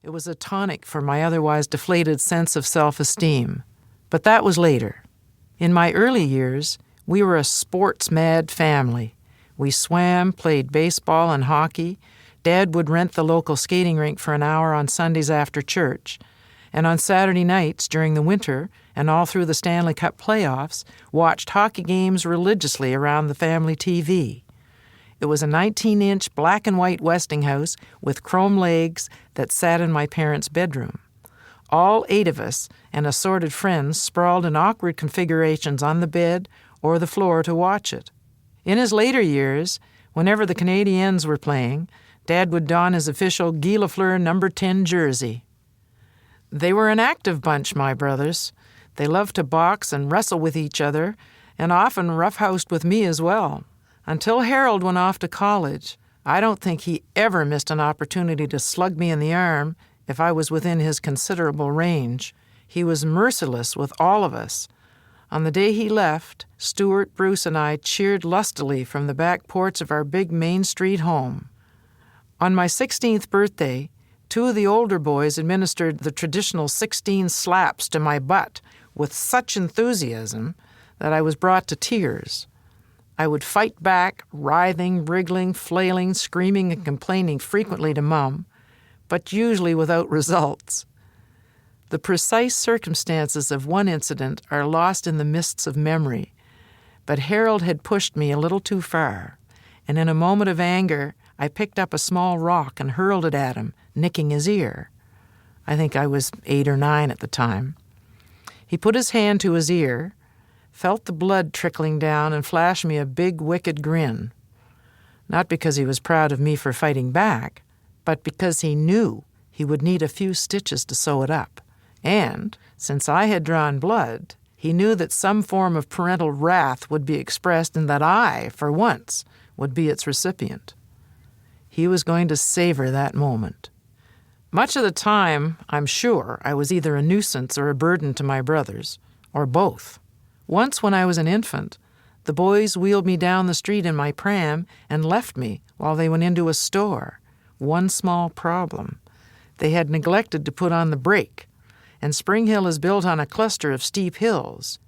It was a tonic for my otherwise deflated sense of self-esteem. But that was later. In my early years, we were a sports-mad family. We swam, played baseball and hockey. Dad would rent the local skating rink for an hour on Sundays after church. And on Saturday nights during the winter and all through the Stanley Cup playoffs, watched hockey games religiously around the family TV. It was a 19-inch black and white Westinghouse with chrome legs that sat in my parents' bedroom. All 8 of us and assorted friends sprawled in awkward configurations on the bed or the floor to watch it. In his later years, whenever the Canadiens were playing, Dad would don his official Guy Lafleur number 10 jersey. They were an active bunch, my brothers. They loved to box and wrestle with each other, and often roughhoused with me as well. Until Harold went off to college, I don't think he ever missed an opportunity to slug me in the arm if I was within his considerable range. He was merciless with all of us. On the day he left, Stuart, Bruce, and I cheered lustily from the back porch of our big Main Street home. On my 16th birthday, 2 of the older boys administered the traditional 16 slaps to my butt with such enthusiasm that I was brought to tears. I would fight back, writhing, wriggling, flailing, screaming, and complaining frequently to Mum, but usually without results. The precise circumstances of one incident are lost in the mists of memory, but Harold had pushed me a little too far, and in a moment of anger, I picked up a small rock and hurled it at him, nicking his ear. I think I was 8 or 9 at the time. He put his hand to his ear, felt the blood trickling down, and flashed me a big, wicked grin. Not because he was proud of me for fighting back, but because he knew he would need a few stitches to sew it up. And, since I had drawn blood, he knew that some form of parental wrath would be expressed and that I, for once, would be its recipient. He was going to savor that moment. Much of the time, I'm sure, I was either a nuisance or a burden to my brothers, or both. Once when I was an infant, the boys wheeled me down the street in my pram and left me while they went into a store. One small problem. They had neglected to put on the brake, and Springhill is built on a cluster of steep hills.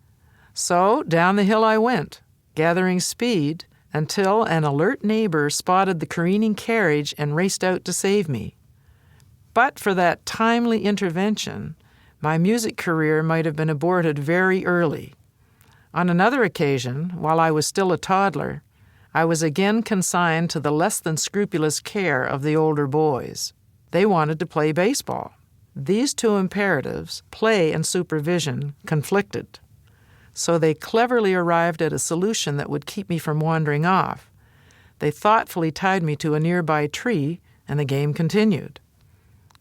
So down the hill I went, gathering speed, until an alert neighbor spotted the careening carriage and raced out to save me. But for that timely intervention, my music career might have been aborted very early. On another occasion, while I was still a toddler, I was again consigned to the less than scrupulous care of the older boys. They wanted to play baseball. These 2 imperatives, play and supervision, conflicted. So they cleverly arrived at a solution that would keep me from wandering off. They thoughtfully tied me to a nearby tree, and the game continued.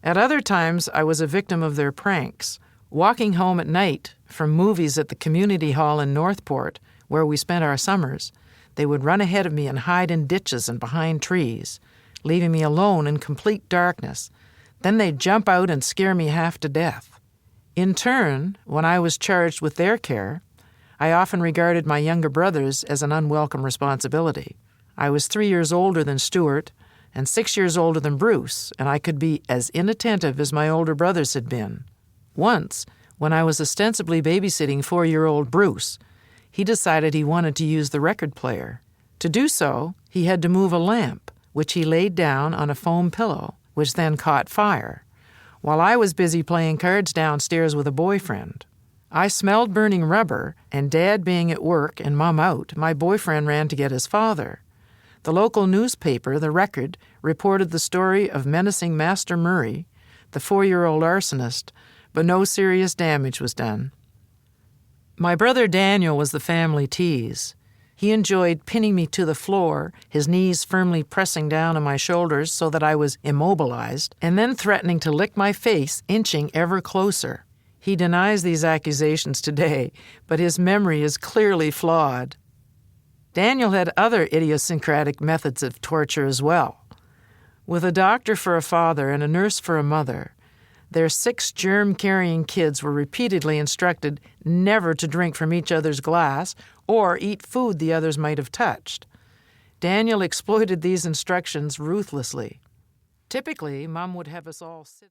At other times, I was a victim of their pranks. Walking home at night from movies at the community hall in Northport, where we spent our summers, they would run ahead of me and hide in ditches and behind trees, leaving me alone in complete darkness. Then they'd jump out and scare me half to death. In turn, when I was charged with their care, I often regarded my younger brothers as an unwelcome responsibility. I was 3 years older than Stuart and 6 years older than Bruce, and I could be as inattentive as my older brothers had been. Once, when I was ostensibly babysitting 4-year-old Bruce, he decided he wanted to use the record player. To do so, he had to move a lamp, which he laid down on a foam pillow, which then caught fire, while I was busy playing cards downstairs with a boyfriend. I smelled burning rubber, and Dad being at work and Mum out, my boyfriend ran to get his father. The local newspaper, The Record, reported the story of menacing Master Murray, the 4-year-old arsonist, but no serious damage was done. My brother Daniel was the family tease. He enjoyed pinning me to the floor, his knees firmly pressing down on my shoulders so that I was immobilized, and then threatening to lick my face, inching ever closer. He denies these accusations today, but his memory is clearly flawed. Daniel had other idiosyncratic methods of torture as well. With a doctor for a father and a nurse for a mother, their 6 germ-carrying kids were repeatedly instructed never to drink from each other's glass or eat food the others might have touched. Daniel exploited these instructions ruthlessly. Typically, Mum would have us all sit